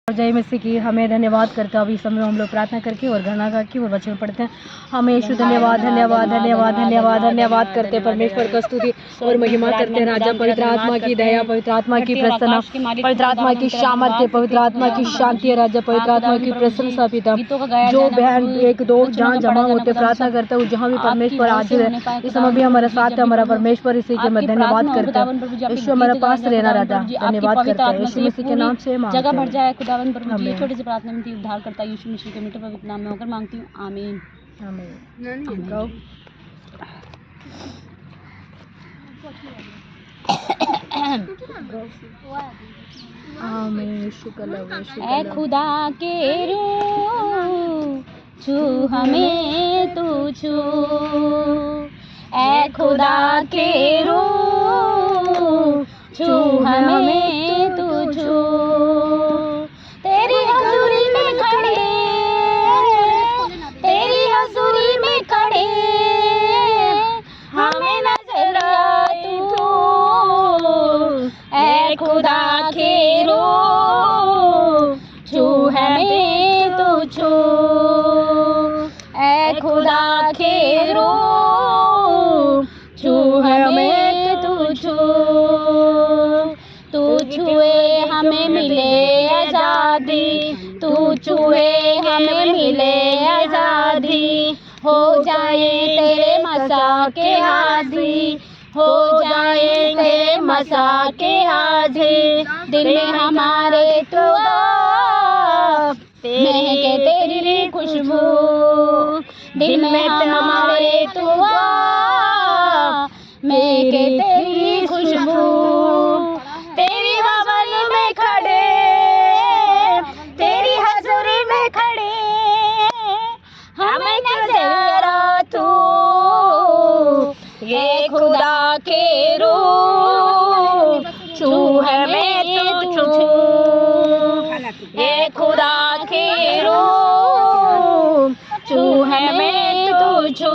और जय मसीह की। हमें धन्यवाद करते हैं अभी समय हम लोग प्रार्थना करके और घरना करके और वचन पढ़ते हैं। हमें यीशु धन्यवाद धन्यवाद धन्यवाद धन्यवाद धन्यवाद करते हैं। परमेश्वर का स्तुति और महिमा करते हैं। राजा पवित्र आत्मा की दया, पवित्र आत्मा की प्रसन्नता, पवित्र आत्मा की सामर्थ्य, पवित्र आत्मा की शांति है। राजा पवित्र आत्मा की प्रशंसा पिता। जो बहन एक दो जहाँ जमा होते प्रार्थना करते हो, जहाँ भी परमेश्वर हाजिर है, इस समय भी हमारे साथ है हमारा परमेश्वर। इसी के मैं धन्यवाद करते हैं। यीशु हमारे पास रहना राजा, धन्यवाद करते हैं यीशु मसीह के नाम से जगह भर जाए खुदावन प्रभु जी। छोटी सी प्रार्थना में उद्धार करता यीशु मसीह के मीठे पवित्र नाम में होकर मांगती हूँ, आमीन आमीन। ऐ खुदा के रूह छू हमें तू छू, ऐ खुदा के रूह छू हमें तू छू। तेरी हजूरी में खड़े, तेरी हजूरी में खड़े हमें नजर आए तू, ऐ खुदा के रूह छू हमें तू छू, ऐ खुदा के रूह छू हमें तू छू। तू छुए हमें मिले आज़ादी, तू छुए हमें मिले आज़ादी। हो जाए तेरे मसा के हादी, हो जाए तेरे मसा के हादी। दिल में हमारे तू आ, महके तेरी खुशबू। दिल में हमारे तू आ, महके तेरी खुशबू। तेरी भवन में खड़े, तेरी हजूरी में खड़े हमें नजर आ तू, ये खुदा के रूह छू हमें तू छू, ये खुदा के रूह छू हमें तू छू।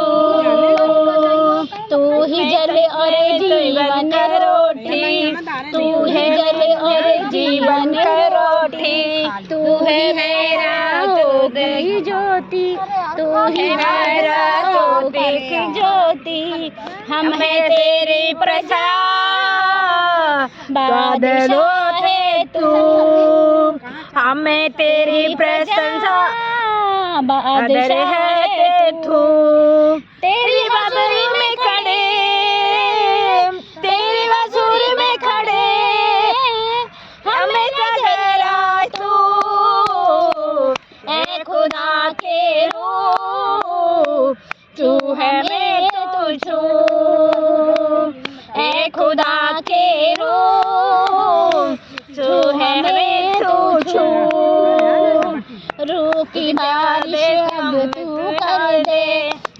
तू ही जल और जीवन का रोटी, तू है जल और जीवन का रोटी। तू है मेरा तो दही ज्योति, तू ही मेरा तो दिख ज्योति। हम है तेरी प्रजा, बादलों है तू, हमें तेरी प्रशंसा बादल है तू। तेरी बादरी में खड़े, तेरी बाजुरी में खड़े हमें नजर आ तू, ऐ खुदा के रूह छू हमें तू छू, ऐ खुदा के रूह छू हमें तू छू। रूह की बारिश अब तू कर दे,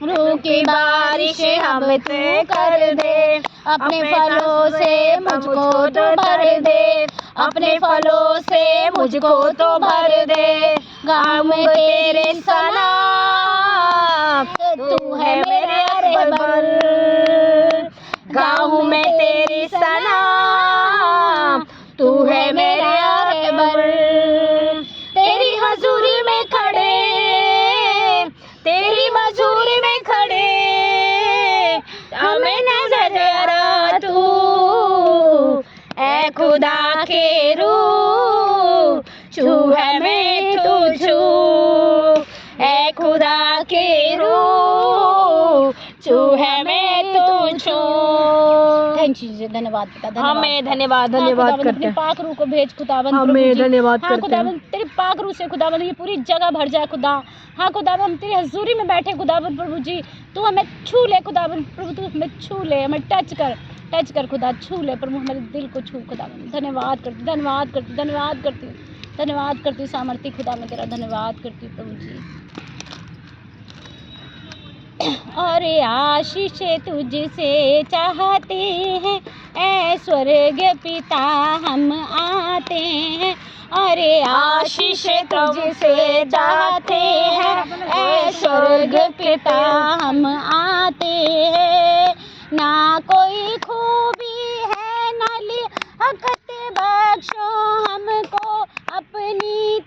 रूह की बारिश अब तू कर दे। अपने फलों से मुझको तो भर दे, अपने फलों से मुझको तो भर दे। गाँव में तेरे सलाम, तू है मेरे रहबर। गाँव में तेरी सलाम, तू है मेरे रहबर। तेरी हजूरी में खड़े, तेरी मजूरी में खड़े हमें नजर आ तू, ऐ खुदा के रूह छू हमें तू छू, ऐ खुदा के रूह छू हमें तू छू। धन्यवाद पिता, हमें धन्यवाद धन्यवाद करते हैं। पाक रूह को भेज खुदावन, हमें धन्यवाद करते हैं। तेरे पाक रूह से खुदावन ये पूरी जगह भर जाए खुदा। हाँ खुदावन, हम तेरी हजूरी में बैठे खुदावन प्रभु जी। तू हमें छू ले खुदावन प्रभु, तू हमें छू ले, हमें टच कर खुदा, छू ले प्रभु, हमारे दिल को छू खुदावन। धन्यवाद करती, धन्यवाद करती, धन्यवाद करती हूँ, धन्यवाद करती हूँ सामर्थी खुदा, मैं तेरा धन्यवाद करती हूँ प्रभु जी। और आशीष तुझसे चाहते हैं, ऐ स्वर्ग पिता हम आते हैं। और आशीष तुझसे चाहते हैं, ऐ स्वर्ग पिता हम आते हैं। ना कोई खूबी है न लियाकत बख्शो हमको अपनी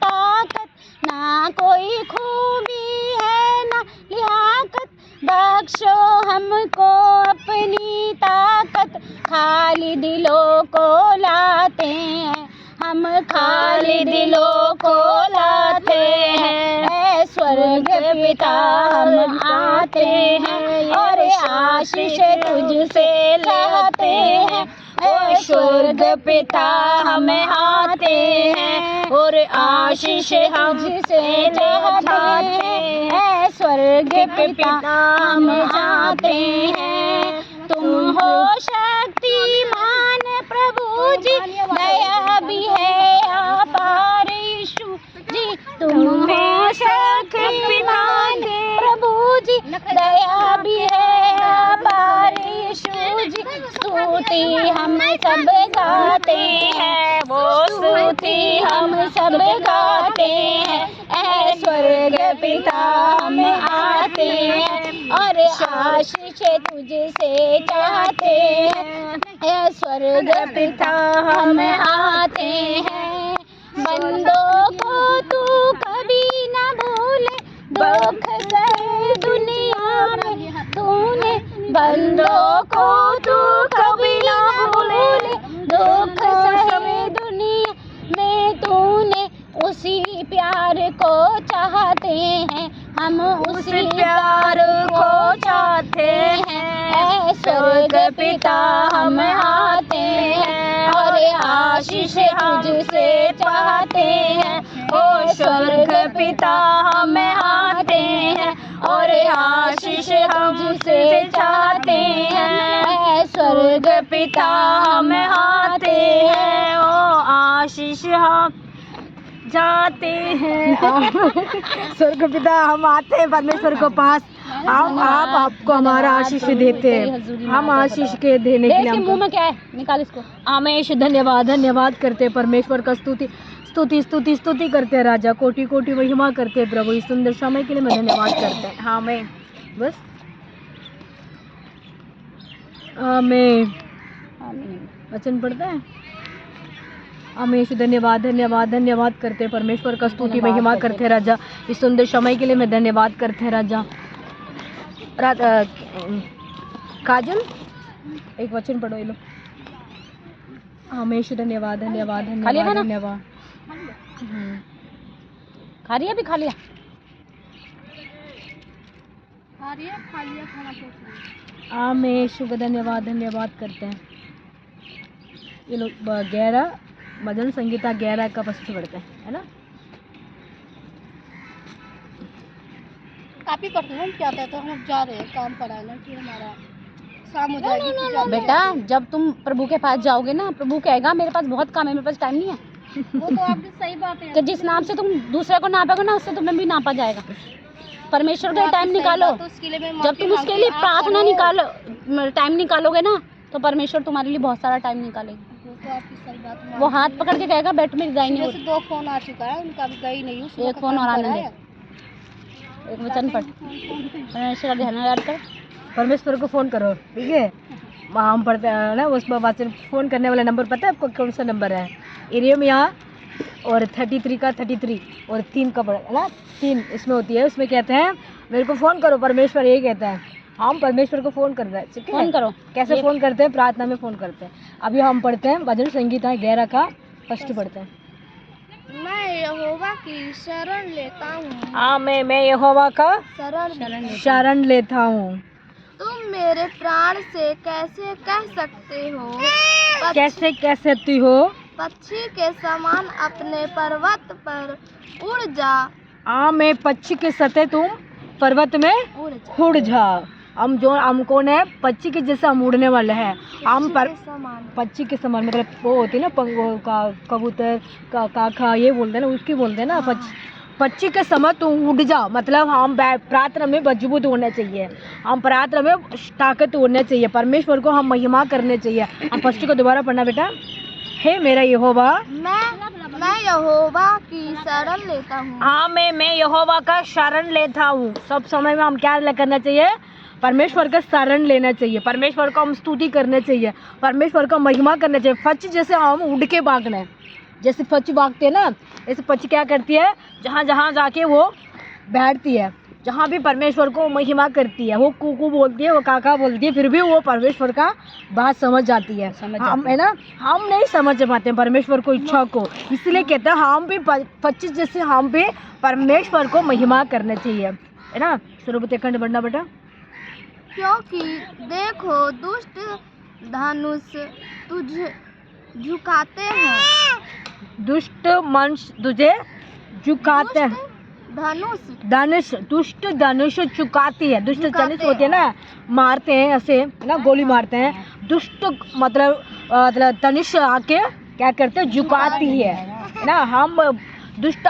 बख्शो हमको अपनी ताकत, खाली दिलों को लाते हैं हम, खाली दिलों को लाते हैं। ऐ स्वर्ग पिता हम आते हैं और आशीष तुझसे लाते हैं। ऐ स्वर्ग पिता हम आते हैं और आशीष तुझसे चाहते हैं। ऐ स्वर्ग पिता हम आते हैं। तुम हो शक्तिमान प्रभु जी, दया भी है अपार यीशु जी। तुम हो शक्तिमान प्रभु जी, दया भी है अपार यीशु जी। स्तुति हम सब गाते हैं, वो स्तुति हम सब गाते हैं। ऐ स्वर्ग पिता हम आते हैं और आशीष तुझसे चाहते हैं। ऐ स्वर्ग पिता हम आते हैं। बंदों को तू कभी न भूले, दुख सहे दुनिया में तूने। बंदों को तू कभी न भूले, दुख सहे दुनिया में तूने। उसी प्यार को चाहते हैं हम, उसी प्यार को चाहते हैं। ऐ स्वर्ग पिता हम आते हैं और आशीष तुझसे चाहते हैं। ओ स्वर्ग पिता हम आते हैं और आशीष तुझसे चाहते हैं। ऐ स्वर्ग पिता हम आते हैं, ओ आशीष हम जाते हैं। स्वर्ग पिता हम आते हैं परमेश्वर को पास, आप आपको हमारा आशीष देते हैं। हम आशीष के देने के लिए मुंह में क्या है, निकाल इसको। आमेश धन्यवाद धन्यवाद करते हैं परमेश्वर का, स्तुति स्तुति स्तुति स्तुति करते हैं राजा, कोटि कोटि महिमा करते हैं प्रभु। इस सुंदर समय के लिए मैं धन्यवाद करते हैं। हाँ मैं बस आमेन वचन पढ़ता है। आमेश धन्यवाद धन्यवाद धन्यवाद करते हैं परमेश्वर का, स्तुति महिमा करते हैं राजा। इस सुंदर समय के लिए मैं धन्यवाद करते हैं राजा। काजल एक वचन पढ़ो ये लो। आमेश धन्यवाद धन्यवाद धन्यवाद धन्यवाद। खा लिया, भी खा लिया। आमेश धन्यवाद धन्यवाद करते हैं। ये लोग 11 भजन संगीता 11 का पश्चिम पढ़ते हैं, है ना। काफी पढ़ते हैं, क्या कहते हैं, हम जा रहे हैं काम पर आना, फिर हमारा शाम हो जाएगी। बेटा जब तुम प्रभु के पास जाओगे ना, प्रभु कहेगा मेरे पास बहुत काम है, मेरे पास टाइम नहीं है। वो तो आपकी सही बात है। तो जिस नाम से तुम दूसरे को नापोगे ना, उससे तुम्हें भी नापा जाएगा। परमेश्वर के लिए टाइम निकालो। जब तुम उसके लिए प्रार्थना निकालो, टाइम निकालोगे ना, तो परमेश्वर तुम्हारे लिए बहुत सारा टाइम निकालेगा। तो आपकी सही बात है। वो हाथ पकड़ के कहेगा बैठ, मेरी गई नहीं। 2 फोन आ चुका है उनका, भी गई नहीं। एक फोन और आने दे। एक वचन पढ़, परमेश्वर का ध्यान कर। परमेश्वर को फोन करो, ठीक है। हम पढ़ते हैं ना उस वचन। फोन करने वाला नंबर पता है आपको कौन सा नंबर है? यिर्मयाह और 33 का 33 और 3 का पढ़ा है ना, 3 इसमें होती है। उसमें कहते हैं मेरे को फ़ोन करो, परमेश्वर यही कहता है। हम परमेश्वर को फ़ोन कर रहे हैं, ठीक है। फ़ोन करो। कैसे फ़ोन करते हैं? प्रार्थना में फ़ोन करते हैं। अभी हम पढ़ते हैं भजन संगीता 11 का फर्स्ट पढ़ते हैं। मैं यहोवा की शरण लेता हूँ। हाँ मैं यहोवा का शरण लेता हूँ। तुम मेरे प्राण से कैसे कह सकते हो, कैसे कह सकती हो, पक्षी के समान अपने पर्वत पर उड़ जा। हाँ मैं पक्षी के सते तुम पर्वत में उड़ जा। हम जो हम कौन है? पक्षी के जैसे हम उड़ने वाले हैं। हम पर पक्षी के समान मतलब वो होती है ना, पंगो का कबूतर का काका ये बोलते हैं ना, उसकी बोलते हैं ना। पक्षी के समय तुम उड़ जा, मतलब हम प्रार्थना में मजबूत होना चाहिए, हम प्रार्थना में ताकत होना चाहिए, परमेश्वर को हम महिमा करने चाहिए। हम पक्षी को दोबारा पढ़ना बेटा। हे मेरा यहोवा, मैं यहोवा की शरण लेता हूँ। हाँ मैं यहोवा का शरण लेता हूँ। सब समय में हम क्या करना चाहिए? परमेश्वर का शरण लेना चाहिए, परमेश्वर को हम स्तुति करना चाहिए, परमेश्वर का महिमा करना चाहिए। पक्षी जैसे हम उड़ के भागना है, जैसे पक्षी भागते हैं ना, ऐसे पक्षी क्या करती है, जहाँ जहाँ जाके वो बैठती है, जहाँ भी परमेश्वर को महिमा करती है, वो कुकू बोलती है, वो काका बोलती है, फिर भी वो परमेश्वर का बात समझ जाती है। हम है ना, हम नहीं समझ पाते हैं परमेश्वर को इच्छा को, इसलिए कहते हैं हम भी 25 जैसे हम भी परमेश्वर को महिमा करना चाहिए, है ना। स्वरूप खंड बढ़ना बेटा। क्योंकि देखो दुष्ट धनुष तुझे झुकाते हैं, दुष्ट मनुष्य तुझे झुकाते हैं, धनुष दुष्ट धनुष चुकाती है। दुष्ट धनुष होते हैं ना, मारते हैं ऐसे, है ना, गोली मारते हैं। दुष्ट मतलब धनुष आके क्या करते हैं, झुकाती है ना। हम दुष्ट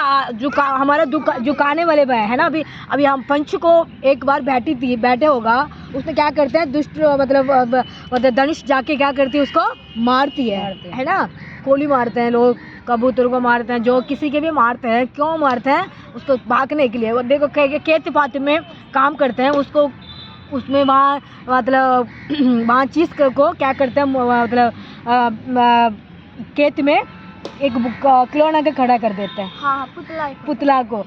हमारा झुकाने वाले है ना। अभी हम पंच को एक बार बैठे होगा, उसमें क्या करते हैं, दुष्ट मतलब धनुष जाके क्या करती है, उसको मारती है ना। गोली मारते हैं लोग, कबूतर को मारते हैं, जो किसी के भी मारते हैं। क्यों मारते हैं, उसको भागने के लिए। वो देखो खेत पात में काम करते हैं, उसको उसमें वहाँ मतलब वहाँ चीज़ को क्या करते हैं, मतलब खेत में एक खिलौना के खड़ा कर देते हैं। हाँ, पुतला को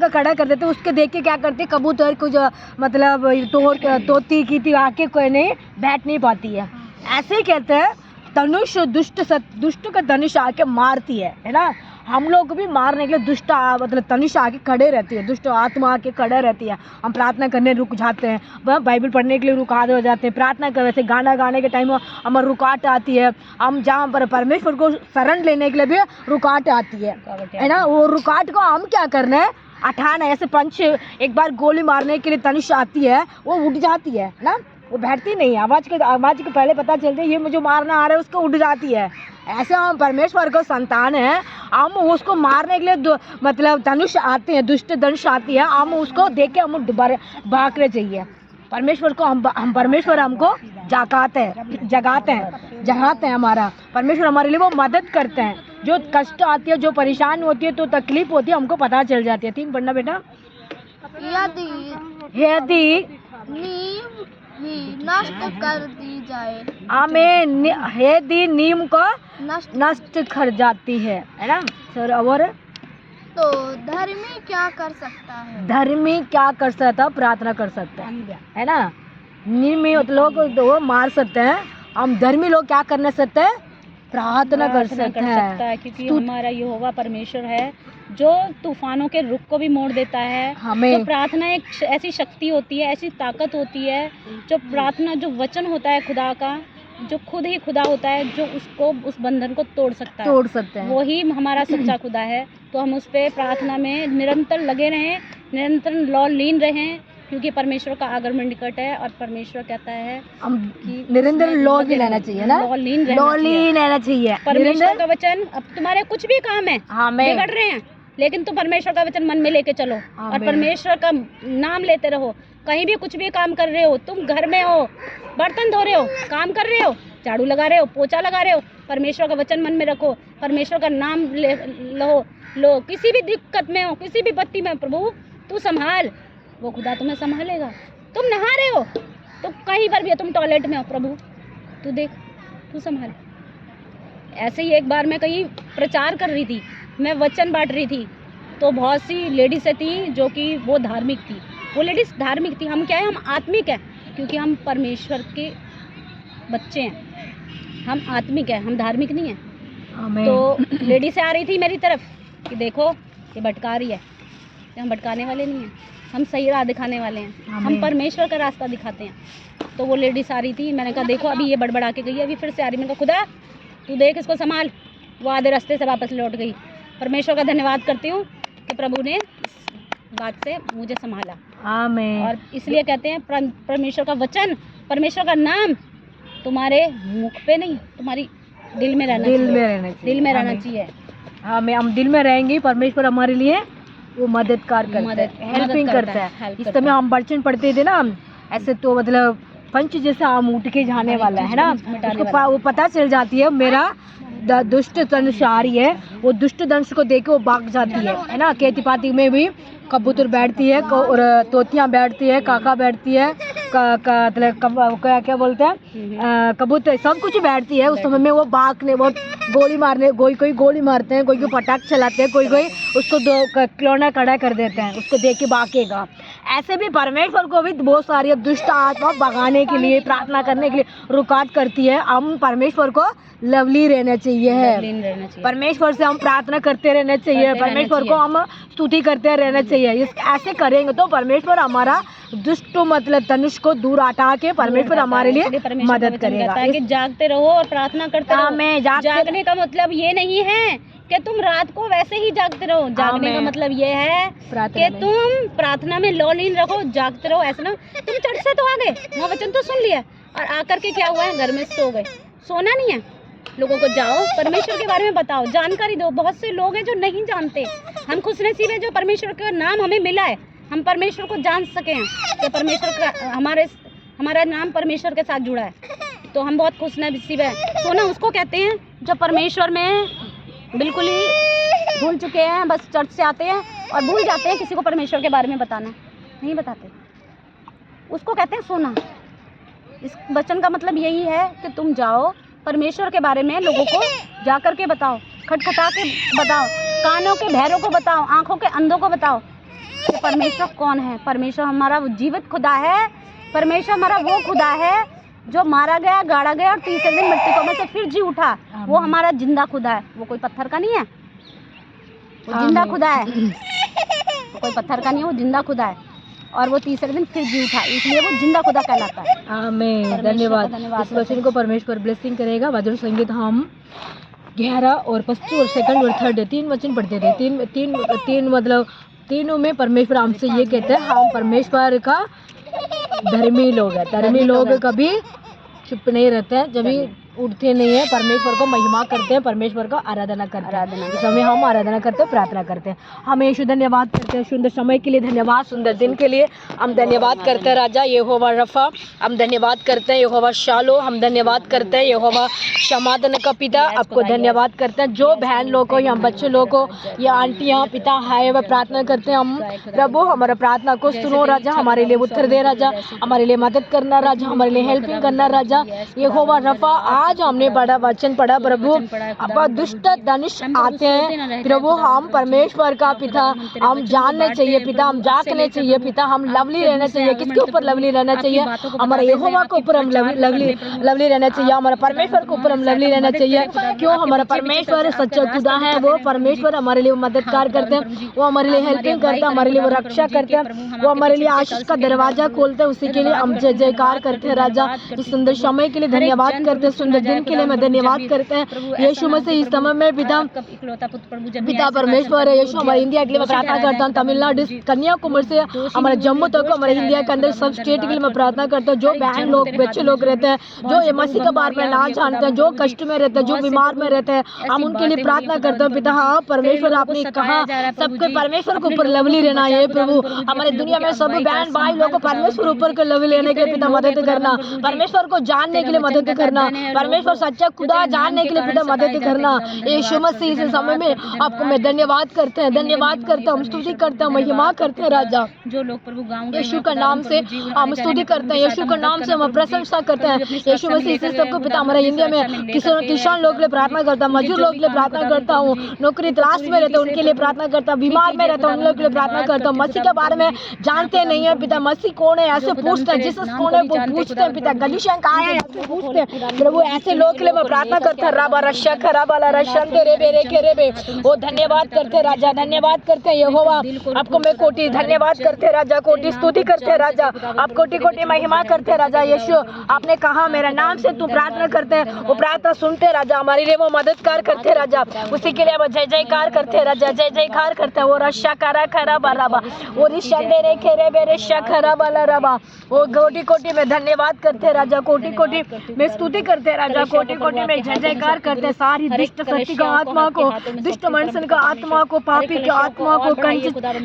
खड़ा कर देते हैं। उसके देख के क्या करते हैं, कबूतर को जो मतलब तोती की आके कोई नहीं बैठ नहीं पाती है। ऐसे ही कहते हैं धनुष दुष्ट का धनुष आके मारती है ना। हम लोग भी मारने के लिए दुष्ट मतलब धनुष आके खड़े रहती है, दुष्ट आत्मा आके खड़े रहती है। हम प्रार्थना करने रुक जाते हैं, वह बाइबल पढ़ने के लिए रुकावट हो जाते हैं। प्रार्थना कर वैसे गाना गाने के टाइम हमारी रुकावट आती है। हम जहाँ पर परमेश्वर को शरण लेने के लिए भी रुकावट आती है ना। वो रुकावट को हम क्या करना है, हटाना है। ऐसे पंच एक बार गोली मारने के लिए धनुष आती है, वो उठ जाती है ना, वो बैठती नहीं। आवाज़ के पहले पता चलता है ये मुझे मारना आ रहा है, उसको उठ जाती है। ऐसे हम परमेश्वर को संतान है, हम उसको मारने के लिए मतलब धनुष आते हैं, दुष्ट धनुष आती है, हम उसको देख के हम भागने चाहिए। परमेश्वर को हम परमेश्वर हमको जगाते हैं। हमारा परमेश्वर हमारे लिए वो मदद करते हैं। जो कष्ट आती है, जो परेशानी होती है, तो तकलीफ होती है, हमको पता चल जाती है। 3 पढ़ना बेटा। यदि ही नष्ट कर दी जाए, हमें यदि नीम को नष्ट कर जाती है ना सर। और तो धर्मी क्या कर सकता है, धर्मी क्या कर सकता, प्रार्थना कर सकता है ना। निर्मी लोग तो मार सकते हैं, हम धर्मी लोग क्या करना सकते हैं, प्रार्थना कर सकते हैं। क्योंकि हमारा यहोवा परमेश्वर है जो तूफानों के रुख को भी मोड़ देता है। हमें तो प्रार्थना एक ऐसी शक्ति होती है, ऐसी ताकत होती है, जो प्रार्थना जो वचन होता है खुदा का, जो खुद ही खुदा होता है, जो उसको उस बंधन को तोड़ सकते हैं। वही हमारा सच्चा खुदा है। तो हम उस पर प्रार्थना में निरंतर लगे रहें, निरंतर लीन रहें, क्योंकि परमेश्वर का आगमन निकट है। और परमेश्वर कहता है हम निरंतर लॉ भी लेना चाहिए ना, लीन रहना चाहिए। परमेश्वर का वचन, अब तुम्हारे कुछ भी काम है, बिगड़ रहे हैं, लेकिन तुम परमेश्वर का वचन मन में लेके चलो और परमेश्वर का नाम लेते रहो। कहीं भी कुछ भी काम कर रहे हो, तुम घर में हो, बर्तन धो रहे हो, काम कर रहे हो, झाड़ू लगा रहे हो, पोछा लगा रहे हो, परमेश्वर का वचन मन में रखो, परमेश्वर का नाम लो। किसी भी दिक्कत में हो, किसी भी बत्ती में, प्रभु तू संभाल, वो खुदा तुम्हें संभालेगा। तुम नहा रहे हो, तो कहीं पर भी हो, तुम टॉयलेट में हो, प्रभु तू देख, तू संभाल। ऐसे ही एक बार मैं कहीं प्रचार कर रही थी, मैं वचन बांट रही थी, तो बहुत सी लेडीज़ थी जो कि वो धार्मिक थी। वो लेडीज़ धार्मिक थी, हम क्या है, हम आत्मिक हैं, क्योंकि हम परमेश्वर के बच्चे हैं, हम आत्मिक हैं, हम धार्मिक नहीं हैं। तो लेडी से आ रही थी मेरी तरफ कि देखो ये भटका रही है, हम भटकाने वाले नहीं हैं, हम सही राह दिखाने वाले हैं, हम परमेश्वर का रास्ता दिखाते हैं। तो वो लेडीज आ रही थी, मैंने कहा देखो अभी ये बड़बड़ा के गई है, अभी फिर से आ रही। मैंने कहा खुदा तू देख इसको संभाल। वो आधे रास्ते से वापस लौट गई। परमेश्वर का धन्यवाद करती हूँ कि प्रभु ने इस बात से मुझे संभाला। आमीन। और इसलिए कहते हैं परमेश्वर का वचन, परमेश्वर का नाम तुम्हारे मुख पे नहीं, तुम्हारी दिल में रहना चाहिए। हम दिल में रहेंगे, परमेश्वर हमारे लिए वो मददगार करता है, हेल्पिंग करता है। इस समय हम वचन पढ़ते थे ना, ऐसे तो मतलब पंच जैसे हम उठ के जाने वाला है ना, उसको वो पता चल जाती है मेरा दुष्ट धनुष आ रही है। वो दुष्ट धनुष को देख के वो भाग जाती है ना। खेती पाती में भी कबूतर बैठती है और तोतियाँ बैठती है, काका बैठती है, क्या बोलते हैं, कबूतर, सब कुछ बैठती है। उस समय में वो भागने, वो गोली मारने, कोई गोली मारते हैं, कोई पटाख चलाते हैं, कोई उसको खिलौना खड़ा कर देते हैं, उसको देख के भागेगा। ऐसे भी परमेश्वर को भी बहुत सारी दुष्ट आत्मा भगाने के लिए, प्रार्थना करने के लिए रुकावट करती है। हम परमेश्वर को लवली रहना चाहिए है, परमेश्वर से हम प्रार्थना करते रहना चाहिए, परमेश्वर को हम स्तुति करते रहना चाहिए। इस ऐसे करेंगे तो परमेश्वर हमारा दुष्ट मतलब तनुष को दूर हटा के परमेश्वर हमारे लिए मदद करेगा। कि जागते रहो और प्रार्थना करते रहो। जागने का मतलब ये नहीं है कि तुम रात को वैसे ही जागते रहो। जागने का मतलब ये है कि तुम प्रार्थना में लौलीन रहो, जागते रहो। ऐसा ना तुम चर्च से तो आ गए, वहाँ वचन तो सुन लिया और आकर के क्या हुआ है, घर में सो गए। सोना नहीं है, लोगों को जाओ परमेश्वर के बारे में बताओ, जानकारी दो। बहुत से लोग हैं जो नहीं जानते। हम खुशनसीब हैं जो परमेश्वर का नाम हमें मिला है, हम परमेश्वर को जान सके हैं कि परमेश्वर का हमारा नाम परमेश्वर के साथ जुड़ा है, तो हम बहुत खुशनसीब हैं। सोना उसको कहते हैं जो परमेश्वर में बिल्कुल ही भूल चुके हैं, बस चर्च से आते हैं और भूल जाते हैं किसी को परमेश्वर के बारे में बताना, नहीं बताते, उसको कहते हैं सोना। इस वचन का मतलब यही है कि तुम जाओ परमेश्वर के बारे में लोगों को जा कर के बताओ, खटखटा के बताओ, कानों के बहरों को बताओ, आंखों के अंधों को बताओ कि परमेश्वर कौन है। परमेश्वर हमारा वो जीवित खुदा है, परमेश्वर हमारा वो खुदा है जो मारा गया, गाड़ा गया और तीसरे दिन मृतकों में से फिर जी उठा। वो हमारा जिंदा खुदा है, वो कोई पत्थर का नहीं है, वो जिंदा खुदा है, वो कोई पत्थर का नहीं है, वो जिंदा खुदा है और वो तीसरे दिन फिर जी उठा, इसलिए वो जिंदा खुदा कहलाता है। आमीन, धन्यवाद। इस वचन को परमेश्वर ब्लेसिंग करेगा। भजन संगीत हम 11 और 25 और 2 और 3 3 वचन पढ़ते थे। तीन मतलब तीनों में परमेश्वर हमसे ये कहते हैं, हम परमेश्वर का धर्मी लोग हैं। धर्मी लोग कभी चुप नहीं रहते हैं, जब भी उठते नहीं है, परमेश्वर को महिमा करते हैं, परमेश्वर को आराधना करते हैं। इस समय हम आराधना करते हैं, प्रार्थना करते हैं। हम यीशु धन्यवाद करते हैं सुंदर समय के लिए, धन्यवाद सुंदर दिन के लिए। हम धन्यवाद करते हैं राजा यहोवा रफा, हम धन्यवाद करते हैं यहोवा शालो, हम धन्यवाद करते हैं यहोवा समाधान का पिता। आपको धन्यवाद करते हैं। जो बहन लोग को या बच्चे लोग को या आंटियाँ पिता है वह प्रार्थना करते हैं, हम प्रभु हमारा प्रार्थना को सुनो राजा, हमारे लिए उत्तर दे राजा, हमारे लिए मदद करना राजा, हमारे लिए हेल्पिंग करना राजा यहोवा रफा। आज हमने पढ़ा वचन पढ़ा प्रभु, अब दुष्ट धनुष आते हैं प्रभु, हम परमेश्वर का पिता हम जानने चाहिए पिता, हम जागने चाहिए पिता, हम लवली रहना चाहिए। किसके ऊपर लवली रहना चाहिए? हमारे यहोवा के ऊपर हम लवली रहना चाहिए, हमारा परमेश्वर के ऊपर हम लवली रहना चाहिए। क्यों? हमारा परमेश्वर सच्चा खुदा है, वो परमेश्वर हमारे लिए मददगार करते हैं, वो हमारे लिए हेल्पिंग करते हैं, हमारे लिए वो रक्षा करते हैं, वो हमारे लिए आशीष का दरवाजा खोलते हैं। उसी के लिए हम जय जयकार करते हैं राजा। इस सुंदर समय के लिए धन्यवाद करते हैं, सुंदर दिन के लिए मैं धन्यवाद करते हैं। यीशु मसीह इस समय में पिता परमेश्वर है। यीशु हमारे इंडिया के लिए मैं प्रार्थना करता हूँ, तमिलनाडु कन्याकुमारी से हमारे जम्मू तक हमारे इंडिया के अंदर सब स्टेट के लिए मैं प्रार्थना करता हूँ। जो बहन लोग बच्चे लोग रहते हैं, जो ये मसीह के बारे में ना जानते हैं, जो कष्ट में रहते हैं, जो बीमार में रहते हैं, हम उनके लिए प्रार्थना करते हैं पिता। हाँ परमेश्वर, आपने कहा सबके परमेश्वर के ऊपर लवली रहना है प्रभु। हमारे दुनिया में सब बहन भाई लोग को परमेश्वर ऊपर के लवली लेने के लिए पिता मदद करना, परमेश्वर को जानने के लिए मदद करना, परमेश्वर सच्चा खुदा जानने के लिए पिता मदद करना। यीशु मसीह इस समय में आपको मैं धन्यवाद करते हैं, धन्यवाद करते हैं, हम स्तुति करते हैं, महिमा करते हैं राजा। जो लोग प्रभु गाँव यीशु का नाम से हम स्तुति करते हैं, यीशु का नाम से हम प्रशंसा करते हैं। यीशु मसीह से सबको पिता हमारे इंडिया में किसान लोग के लिए प्रार्थना करता हूँ, मजदूर लोग के लिए प्रार्थना करता हूँ, नौकरी तलाश में रहते हैं उनके लिए प्रार्थना करता हूँ, बीमार में रहते हैं उन लोग के लिए प्रार्थना करता हूँ। मसीह के बारे में जानते नहीं है पिता, मसीह कौन है ऐसे पूछते हैं, जीसस कौन है वो पूछते हैं पिता, गलीशिया कहाँ है ऐसे पूछते हैं प्रभु। ऐसे लोग के लिए मैं प्रार्थना करता हूँ। राबा रशा खराबा रशन तेरे बेरे के रेबे, वो धन्यवाद करते राजा, धन्यवाद करते हैं यहोवा। आपको मैं कोटि धन्यवाद करते राजा, कोटि स्तुति करते राजा, आप कोटि कोटि महिमा करते राजा। यीशु आपने कहा मेरा नाम से तू प्रार्थना करते हैं, वो प्रार्थना सुनते राजा, हमारे लिए वो मददगार करते राजा। उसी के लिए वो जय जयकार करते राजा, जय जयकार करते हैं। वो रशा करा खरा बराबा, वो रिशंदे रे खेरे बेरे शखरा बाला रबा, वो कोटि कोटि में धन्यवाद करते राजा, कोटि कोटि में स्तुति करते राजा, कोटि कोटि में जय जयकार करते। सारी दुष्ट शक्ति का आत्मा को, दुष्ट मनुष्य का आत्मा को, पापी की आत्मा को,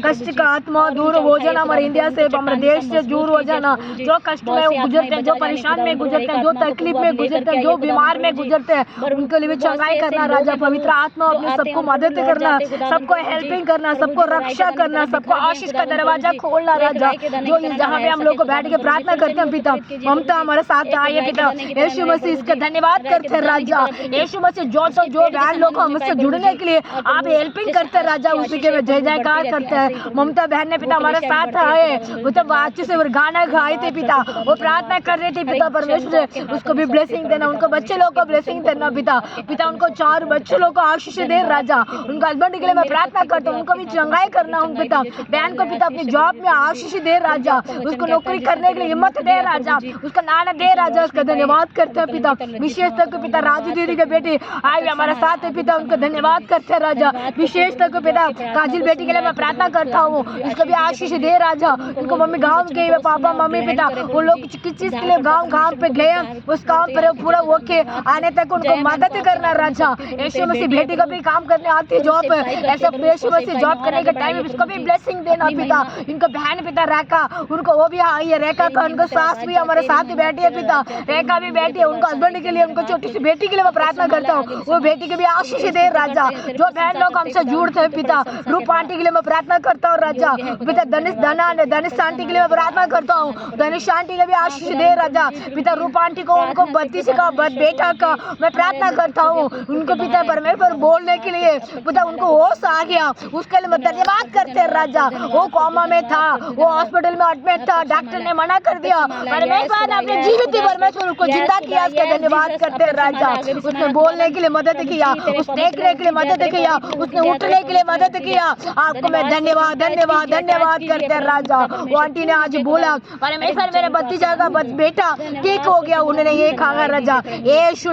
कष्ट का आत्मा दूर हो जाना हमारे इंडिया से, हमारे देश से दूर हो जाना। जो कष्ट में गुजरते हैं, जो परेशान में गुजरते हैं, जो तकलीफ में गुजरते हैं, जो बीमार में गुजरते हैं, उनके लिए भी चंगाई करना राजा। पवित्र आत्मा अपने सबको मदद करना, सबको हेल्पिंग करना, सबको रक्षा करना, सबको आशीष का दरवाजा खोलना राजा। जो जहाँ पे हम लोग को बैठ के प्रार्थना करते हैं पिता, ममता हमारे साथ आइए पिता। यीशु मसीह इसका धन्यवाद करते हैं राजा। यीशु मसीह जो बहन लोग हमसे जुड़ने के लिए आप हेल्पिंग करते हैं राजा, उसी के जय जयकार करते हैं। ममता बहन ने पिता हमारे साथ आए, वो तो अच्छे से गाना गाए थे पिता, वो प्रार्थना कर रहे थे पिता परमेश्वर, उसको भी ब्लेसिंग देना, उनको बच्चे लोग को ब्लेसिंग देना पिता। पिता उनको 4 बच्चे लोग को आशीष दे राजा। उनका हस्बैंड के लिए मैं प्रार्थना करता हूँ, उनको भी चंगाई करना हूँ पिता। बहन को पिता अपनी जॉब में आशीष दे राजा, उसको नौकरी करने के लिए हिम्मत दे राजा, उसका नाना दे राजा। उसका धन्यवाद करते हैं पिता। विशेष तक पिता राजू दीदी के बेटे आए हमारे साथ है पिता, उनका धन्यवाद करते हैं राजा। विशेष तक पिता काजिल बेटी के लिए मैं प्रार्थना करता हूँ, उसको भी आशीष दे राजा। उनको मम्मी गाँव गई, पापा मम्मी पिता वो लोग किस चीज के लिए गाँव पे गए, उस काम पर पूरा होके आने तक उनको मदद करना राजा। यीशु मसीह बेटी को भी काम करने आती है जॉब पे, ऐसा यीशु मसीह जॉब करने के टाइम उसको भी ब्लेसिंग देना पिता। इनको बहन पिता रेखा, उनको वो भी आई है रेखा का, उनको सास भी हमारे साथ बैठी है पिता, रेखा भी बैठी है। उनको हस्बैंड के लिए, उनको छोटी सी बेटी के लिए मैं प्रार्थना करता हूँ, वो बेटी के भी आशीष दे राजा। जो बहन लोग हमसे जुड़ते हैं पिता, रूप आंटी के लिए मैं प्रार्थना करता हूँ राजा। पिता धनिश आंटी के लिए मैं प्रार्थना करता हूँ, धनिश आंटी के लिए भी आशीष दे राजा। पिता रूप आंटी को, उनको 32 का बेटा का मैं प्रार्थना करता हूँ, उनको पिता परमेश्वर बोलने के लिए पिता उनको होश आ गया, उसके लिए मैं धन्यवाद करते हैं राजा। वो कोमा में था, वो हॉस्पिटल में एडमिट था, डॉक्टर ने मना कर दिया, परमेश्वर ने अपने जीवित परमेश्वर उसको जिंदा किया, उसका धन्यवाद करते हैं राजा। उसने बोलने के लिए मदद किया, उस देखने के लिए मदद किया, उसने उठने के लिए मदद किया। आपको मैं धन्यवाद धन्यवाद धन्यवाद करते हैं राजा। वो आंटी ने आज बोला परमेश्वर मेरे भतीजा का बेटा ठीक हो गया, उन्होंने ये कहा राजा। यीशु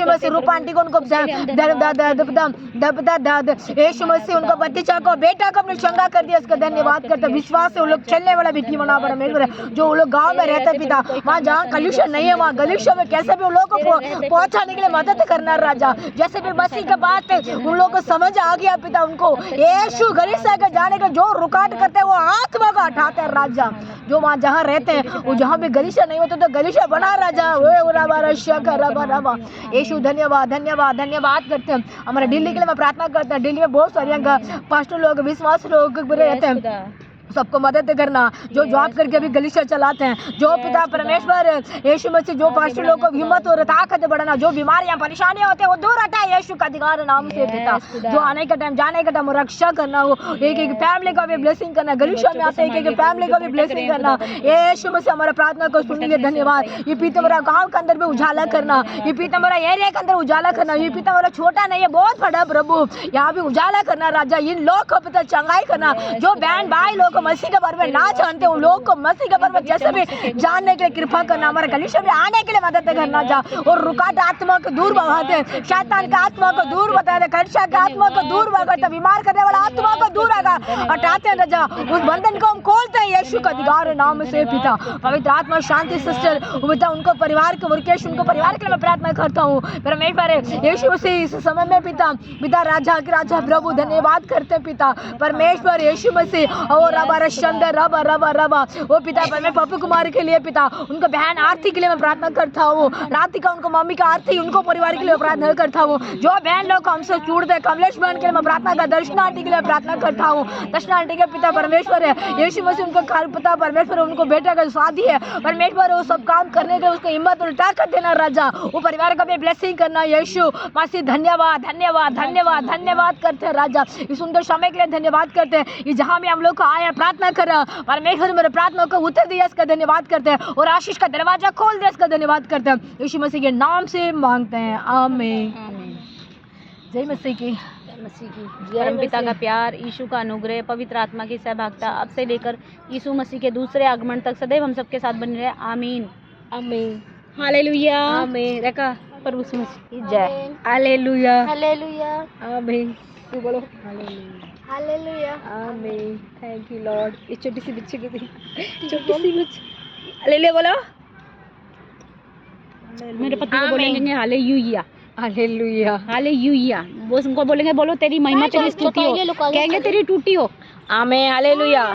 मसीह रूप आंटी को उनको यीशु मसीह उनको भतीजा को बेटा को अपने चंगा कर दिया, उसका धन्यवाद करते। विश्वास से वो लोग चलने वाला बेटी बना परमेश्वर, जो वो लोग गाँव में रहते पिता, वहाँ जहाँ कलुषण नहीं है, वहाँ गलुषण में कैसे भी उन लोगों को पहुँचाने के लिए मदद करना राजा। जैसे भी मसीह के बात उन लोगों को समझ आ गया पिता, उनको यीशु गलीसा के जाने का जो रुकावट करते हैं वो आत्मा को हटाते हैं राजा। जो वहाँ जहाँ रहते हैं वो जहाँ भी गलीसा नहीं होता तो गलीसा बना राजा। यीशु धन्यवाद धन्यवाद धन्यवाद करते हैं। हमारे दिल्ली के लिए मैं प्रार्थना करता हूँ, दिल्ली में बहुत सारे पास्टर लोग विश्वास लोग रहते हैं, सबको मदद करना, जो जॉब करके अभी गलीचा चलाते हैं, जो पिता परमेश्वर यीशु मसीह जो पास्टर लोग को हिम्मत और ताकत बढ़ाना, जो बीमारियां परेशानियां होते हैं वो दूर हटा यीशु का अधिकार नाम से पिता। जो आने का टाइम जाने का टाइम रक्षा करना, वो एक एक फैमिली का भी ब्लेसिंग करना, गलीचा में आते एक एक फैमिली का भी ब्लेसिंग करना। यीशु मसीह हमारा प्रार्थना को सुनिए, धन्यवाद। ये पिता मेरा गाँव के अंदर भी उजाला करना, ये पिता मेरा एरिया के अंदर उजाला करना, ये पिता मेरा छोटा नहीं है बहुत बड़ा प्रभु, यहाँ भी उजाला करना राजा। इन लोग को पिता चंगाई करना, जो बहन भाई लोग मसीह के बारे में ना जानते उन लोग को मसीह के बारे में जैसे भी जानने के लिए कृपा करना, हमारे कलीसिया में आने के लिए मदद करना जा, और रुकावट आत्मा को दूर भगाते, शैतान का आत्मा को दूर बताते, कलीसिया का आत्मा को दूर भगाते, बीमार करने वाला आत्मा को दूर हटाते राजा। उस बंधन को हम खोलते हैं यीशु का अधिकार नाम से पिता। पवित्र आत्मा शांति सिस्टर पिता, उनको परिवार के मुर्केश, उनको परिवार के लिए मैं प्रार्थना करता हूँ परमेश्वर यीशु मसीह इस समय में पिता पिता राजा के राजा प्रभु धन्यवाद करते पिता परमेश्वर यीशु मसीह। और रबा रबा रबा वो पिता मैं पप्पू कुमार के लिए पिता, उनको बहन आरती के लिए मैं प्रार्थना करता हूँ, राधिका उनको मम्मी का आरती उनको परिवार के लिए प्रार्थना करता हूँ। जो बहन लोग हमसे जुड़ते हैं कमलेश बहन के लिए मैं प्रार्थना करता, दर्शना आंटी के लिए प्रार्थना करता हूँ, दर्शना आंटी के पिता परमेश्वर है यीशु मसीह, उनको पिता परमेश्वर उनको बेटा का शादी है परमेश्वर, वो सब काम करने के उसको हिम्मत और ताकत देना राजा, वो परिवार का भी ब्लेसिंग करना यीशु मसीह। धन्यवाद धन्यवाद धन्यवाद धन्यवाद करते हैं राजा, इस सुंदर समय के लिए धन्यवाद करते हैं। ये जहाँ भी हम लोग को आया प्रार्थना करा परमेश्वर मेरे प्रार्थना को उत्तर दिया इसका धन्यवाद करते हैं, और आशीष का दरवाजा खोल दिया इसका धन्यवाद करते हैं, यीशु मसीह के नाम से मांगते हैं, आमीन। जय मसीह की परमपिता का प्यार, यीशु का अनुग्रह, पवित्र आत्मा की सहभागिता अब से लेकर यीशु मसीह के दूसरे आगमन तक सदैव हम सबके साथ बनी रहे, आमीन आमीन। हालेलुया आमीन। रेखा प्रभु यीशु मसीह की जय। हालेलुया हालेलुया आमीन। तू बोलो हालेलुया आमीन। Thank you Lord. ये छोटी सी बच्ची की छोटी सी बच्ची हालेलुया बोलो, मेरे पति को बोलेंगे हालेलुया हालेलुया हालेलुया, वो उनको बोलेंगे बोलो तेरी महिमा तेरी स्तुति हो, कहेंगे तेरी टूटी हो, आमीन हालेलुया।